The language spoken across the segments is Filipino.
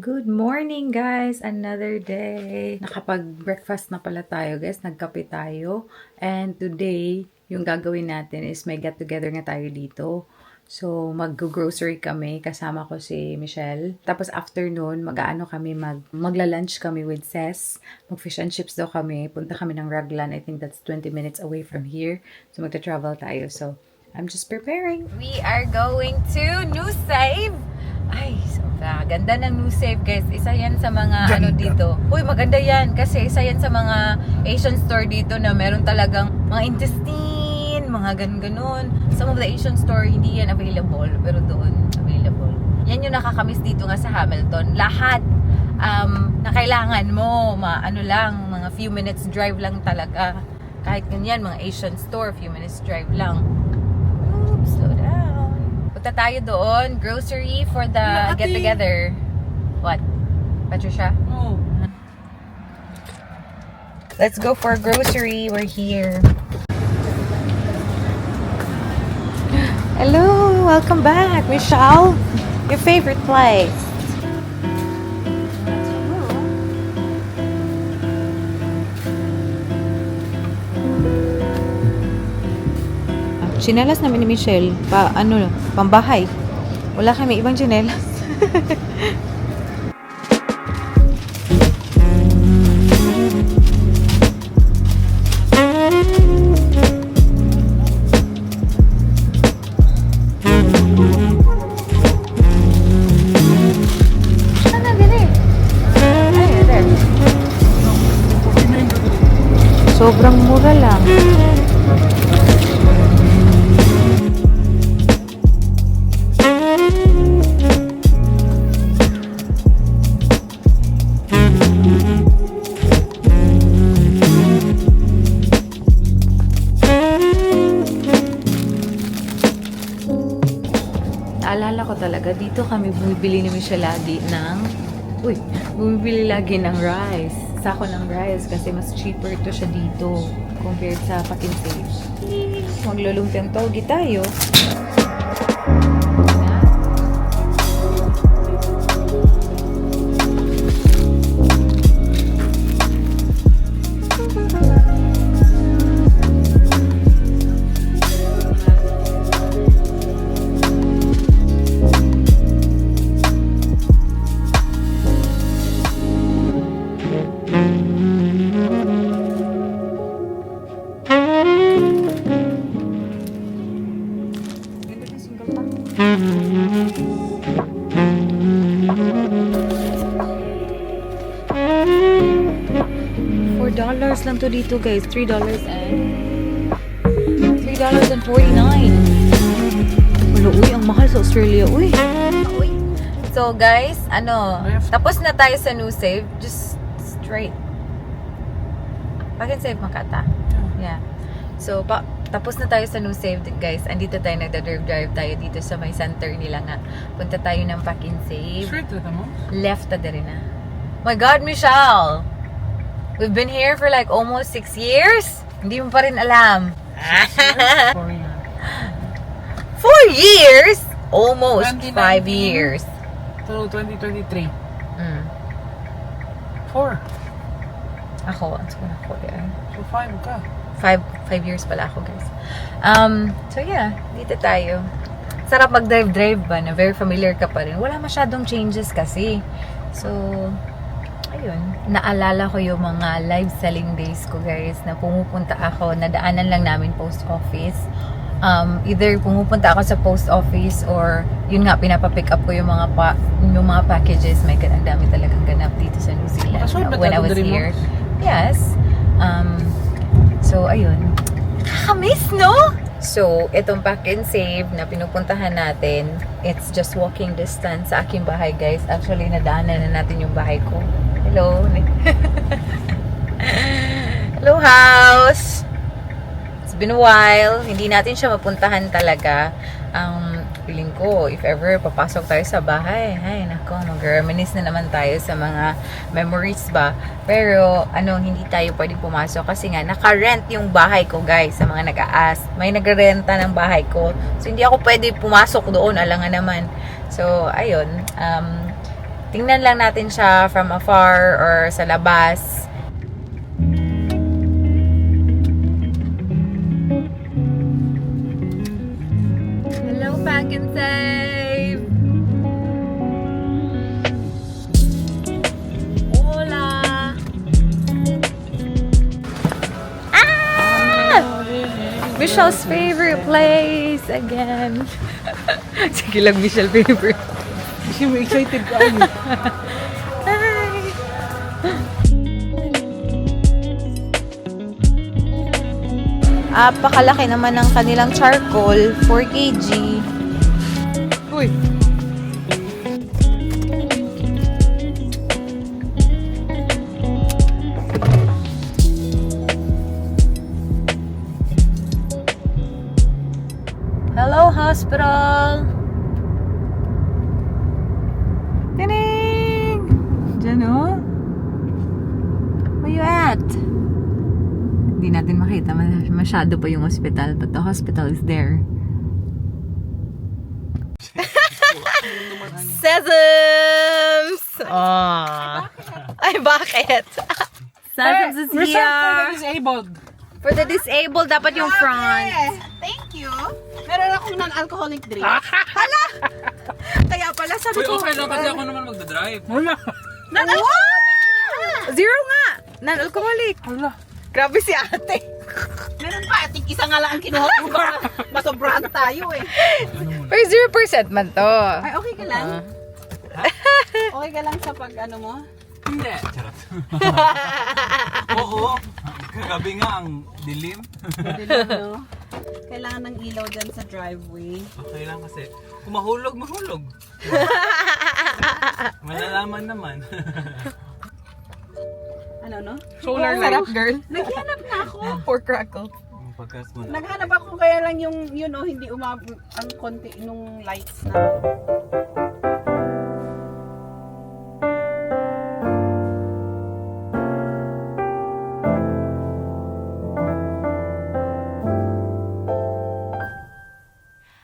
Good morning guys! Another day! Nakapag-breakfast na pala tayo guys. Nagkape tayo. And today, yung gagawin natin is may get-together nga tayo dito. So, mag-grocery kami. Kasama ko si Michelle. Tapos afternoon, magla-lunch kami with Ses. Mag-fish and chips daw kami. Punta kami ng Raglan. I think that's 20 minutes away from here. So, magta-travel tayo. So, I'm just preparing. We are going to New Save! Ay, sobra. Ganda ng New Save, guys. Isa yan sa mga ano dito. Uy, maganda yan. Kasi isa yan sa mga Asian store dito na meron talagang mga intestine, mga ganun-ganun. Some of the Asian store, hindi yan available. Pero doon, available. Yan yung nakakamiss dito nga sa Hamilton. Lahat na kailangan mo, mga few minutes drive lang talaga. Kahit ganyan, mga Asian store, few minutes drive lang. Oops, slow down. Punta tayo doon, grocery for the get-together. What? Patricia? Oh. Let's go for grocery. We're here. Hello! Welcome back, Michelle. Your favorite place. Chinelas namin ni Michelle, pambahay. Wala kami ibang chinelas. Sobrang mura lang. Naalala ko talaga, dito kami bumibili ni Michelle lagi bumibili lagi ng rice. Sako ng rice kasi mas cheaper to siya dito compared sa Pakinsay. Maglulumpiang togi tayo. $4 lang to dito guys. $3.49. Wala, uy, ang mahal sa Australia, uy. So guys, tapos na tayo sa New Save. Just straight. Pakinsave Makata. Yeah. So, tapos na tayo sa New Save, guys. Andito tayo, nagda-drive tayo dito sa may center nila nga. Punta tayo ng Pakinsave. Straight to mo? Left na rin na. My God, Michelle! We've been here for like almost 6 years. Hindi mo pa rin alam. 4 4 years? Almost 5 years. So, 2023. 4. Ako, So, 5 ka. 5 years pala ako, guys. So yeah, dito tayo. Sarap mag-drive ba na very familiar ka pa rin. Wala masyadong changes kasi. So, ayun. Naalala ko yung mga live selling days ko, guys, na pumupunta ako, nadaanan lang namin post office. Either pumupunta ako sa post office or yun nga, pinapapick up ko yung mga packages. May ang dami talagang ganap dito sa New Zealand when I was here. Yes. So, ayun. Kakamiss, no? So, itong Pakinsave na pinupuntahan natin, it's just walking distance sa aking bahay, guys. Actually, nadaanan na natin yung bahay ko. Hello. Hello, house. It's been a while. Hindi natin siya mapuntahan talaga. Feeling ko, if ever papasok tayo sa bahay, ay nako, mag-reminisce na naman tayo sa mga memories ba. Pero, hindi tayo pwedeng pumasok kasi nga, naka-rent yung bahay ko, guys, sa mga nag-a-ask. May nag-renta ng bahay ko. So, hindi ako pwede pumasok doon, alangan naman. So, ayun, Tingnan lang natin siya from afar or sa labas. Hello, Pack and Save! Hola! Ah! Michelle's favorite place again. Sige lang, Michelle favorite. Kasi may excited ka. Hi! Pakalaki naman ng kanilang charcoal, 4 kg. Uy! Hello, hospital! Tining! Diyan, oh. Where you at? Hindi natin makita. Masyado pa yung hospital, but the hospital is there. Sesams! Oh. Ay, bakit? Sesams is Reserved for the here. disabled. For the disabled, dapat yung front. Thank you. Meron akong non-alcoholic drink. Kaya pala sabi Uy, ko, okay lang kasi ako naman magdadrive. Wala. Zero nga! Non-alcoholic. Wala. Grabe si ate. meron pa. Ating isa nga lang ang kinuha ko. Baka masobrahan tayo eh. Pero 0% man to. Ay, okay ka lang? Okay ka lang sa pag ano mo? Hindi. Charot. Oo. Kagabi nga ang dilim. Dilim, no? Kailangan ng ilaw dyan sa driveway. Okay lang kasi kung mahulog, mahulog. Malalaman naman. Ano, no? Solar Oo. light. girl. Naghanap na ako. Pork crackle. Yung pagkas mo na. Naghanap ako kaya lang yung, yun o, hindi ang konti nung lights na.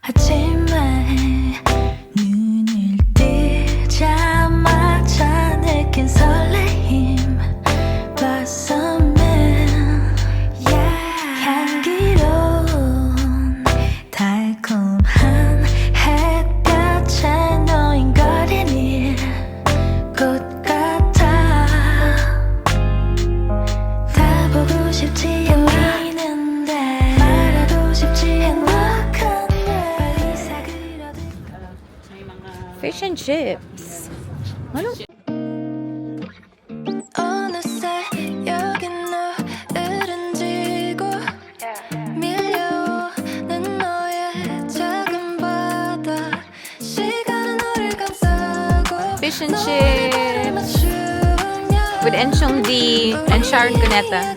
아침에 눈을 뜨자마자 느낀 설레임 Blossoming 향기로운 달콤한 햇볕에 노인거리는 꽃 같아 다 보고 싶지 않는데 말하고 싶지 행복한데 빨리 사그라들 May mga... Fish and chips. Ano? 어느새 여긴 노을은 지고 밀려오는 너의 작은 바다 시간은 우릴 감싸고 Fish and chips. With enchong D and Sharon Cuneta.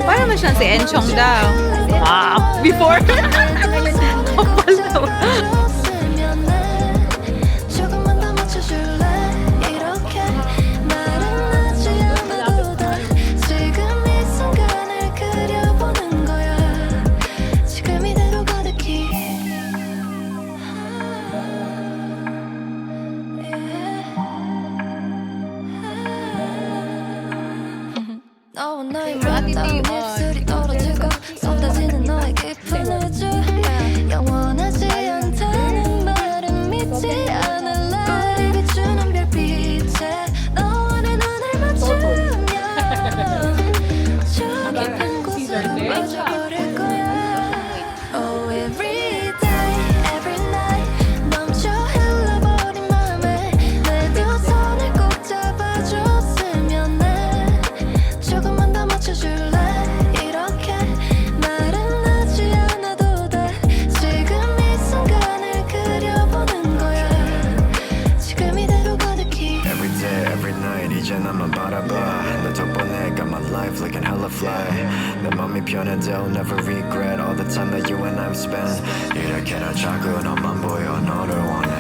Paano naman siyang si Enchong daw? Ah, before? Kapal naman. 조금만 더 맞춰줄래 이렇게 말은 하지 않아도 돼 지금 이 순간을 그려보는 거야 지금 이대로 가득히 너와 너의 아름다운 입술이 떨어지고 쏟아지는 너의 깊은 우주 영원하지 않다는 말은 믿지 않을래 우리 비추는 별빛에 너와 내 눈을 맞추면 저 깊은 곳으로 빠져버릴 거야 Oh every day, every night 멈춰 흘러버린 맘에 내 두 손을 꼭 잡아줬으면 해 조금만 더 맞춰줄래 이렇게 말은 하지 않아도 돼 지금 이 순간을 그려보는 거야 지금 이대로 가득히 Every day, every night 이제 나만 바라봐 너 덕분에 got my life looking hella fly 내 맘이 편한데 I'll never regret all the time that you and I've spent 이렇게 날 자꾸 너만 보여 너를 원해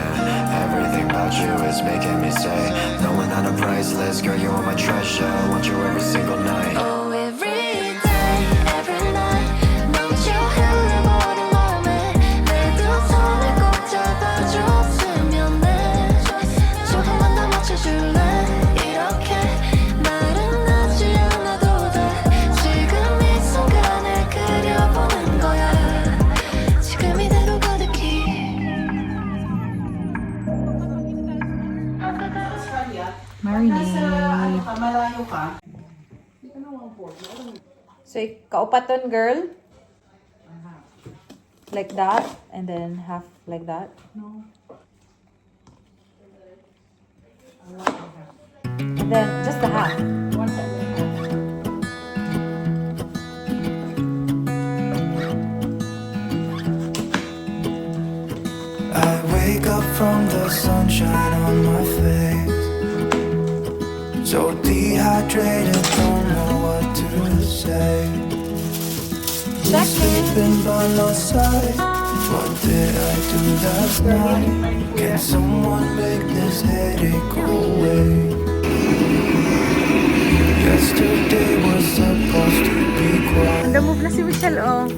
Everything about you is making me say knowing that I'm priceless girl you are my treasure want you every single night Oh every day, every night 멈춰 흘러버린 맘에 내 두 손을 So, kaupaton, girl. Like that. And then half like that. No. And then just the half. I wake up from the sunshine on my face, so dehydrated, don't know what to say. Just sleeping by my side. What did I do last night? Can someone make this headache go away? Yesterday was supposed to be quiet. Move na si Michelle, oh.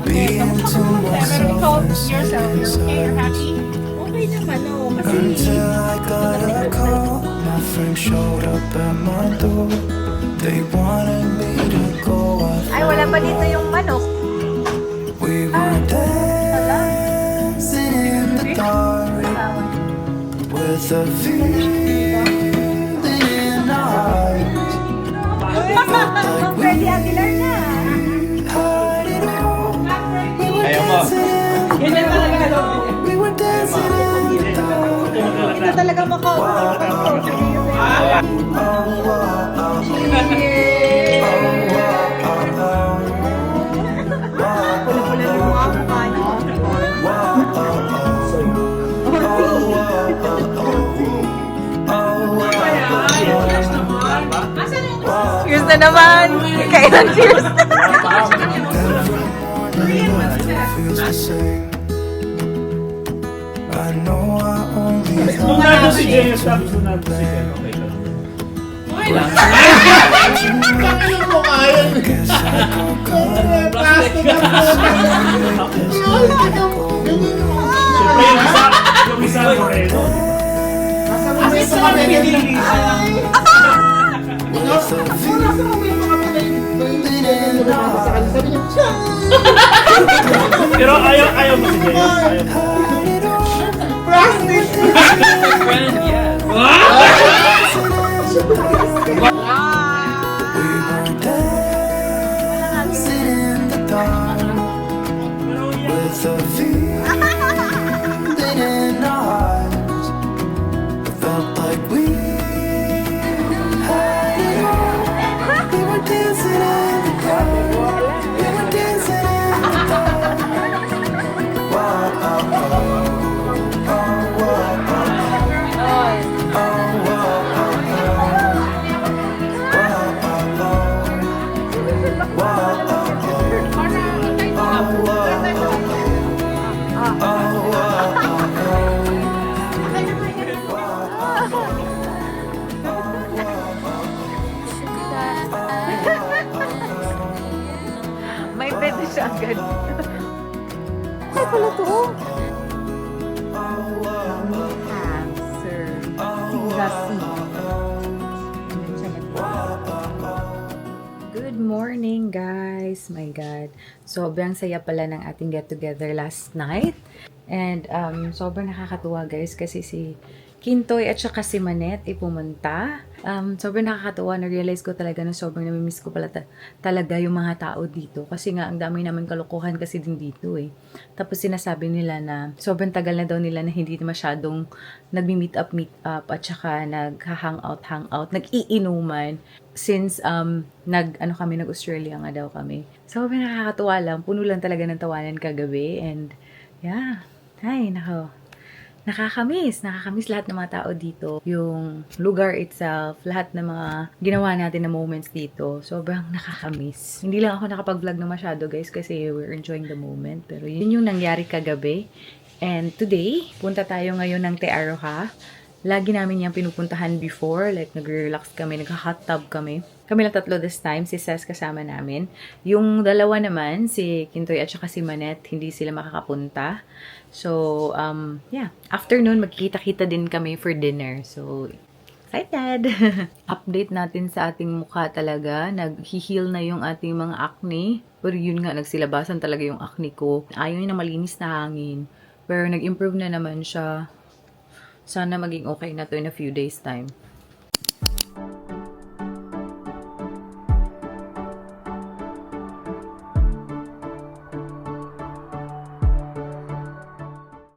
Being to myself and Yourself, you're okay, you're happy? Okay naman, no. Kasi until I got a call. My friend showed up at my door. They wanted me to go. Ay, wala pa dito yung manok. We were dancing in the dark with a feeling in our eyes. Felt like we had it all. We were dancing in the dark. We were dancing in the dark. ito talaga Cheers na naman! Kailan cheers na? Feels the same. I know I only Kung nandun si James, tapos kung nandun si Ken, okay lang. guess I go Siyempre, yung isa Moreno. Pero ayaw mo si James. with a feeling in our eyes. Felt like we had it all. We were dancing in the dark. We were dancing in the dark. Whoa, oh, oh. Oh, whoa, oh, oh. Oh, whoa, oh, oh. Whoa, oh, oh. Whoa, oh, May pwede siya agad. Ay, pala to. Hamster. Singasi. Good morning, guys. My God. Sobrang saya pala ng ating get-together last night. And sobrang nakakatuwa, guys, kasi si Kintoy at saka si Manette ay pumunta. Sobrang nakakatuwa. Na-realize ko talaga na sobrang namimiss ko pala talaga yung mga tao dito. Kasi nga, ang dami naman kalokohan kasi din dito eh. Tapos sinasabi nila na sobrang tagal na daw nila na hindi masyadong nagmi-meet up at saka nag-hangout, nag-iinuman. Since nag-Australia nga daw kami. Sobrang nakakatuwa lang. Puno lang talaga ng tawanan kagabi. And yeah. Ay, nako. Nakakamiss lahat ng mga tao dito. Yung lugar itself, lahat ng mga ginawa natin na moments dito. Sobrang nakakamiss. Hindi lang ako nakapag-vlog na masyado, guys, kasi we're enjoying the moment. Pero yun yung nangyari kagabi. And today, punta tayo ngayon ng Te Aroha. Lagi namin yung pinupuntahan before. Like, nag-relax kami, nag-hot tub kami. Kami lang tatlo this time, si Ses kasama namin. Yung dalawa naman, si Kintoy at saka si Manette, hindi sila makakapunta. So, yeah. After nun, magkita-kita din kami for dinner. So, excited! Update natin sa ating mukha talaga. Nag-heal na yung ating mga acne. Pero yun nga, nagsilabasan talaga yung acne ko. Ayaw na malinis na hangin. Pero nag-improve na naman siya. Sana maging okay na to in a few days time.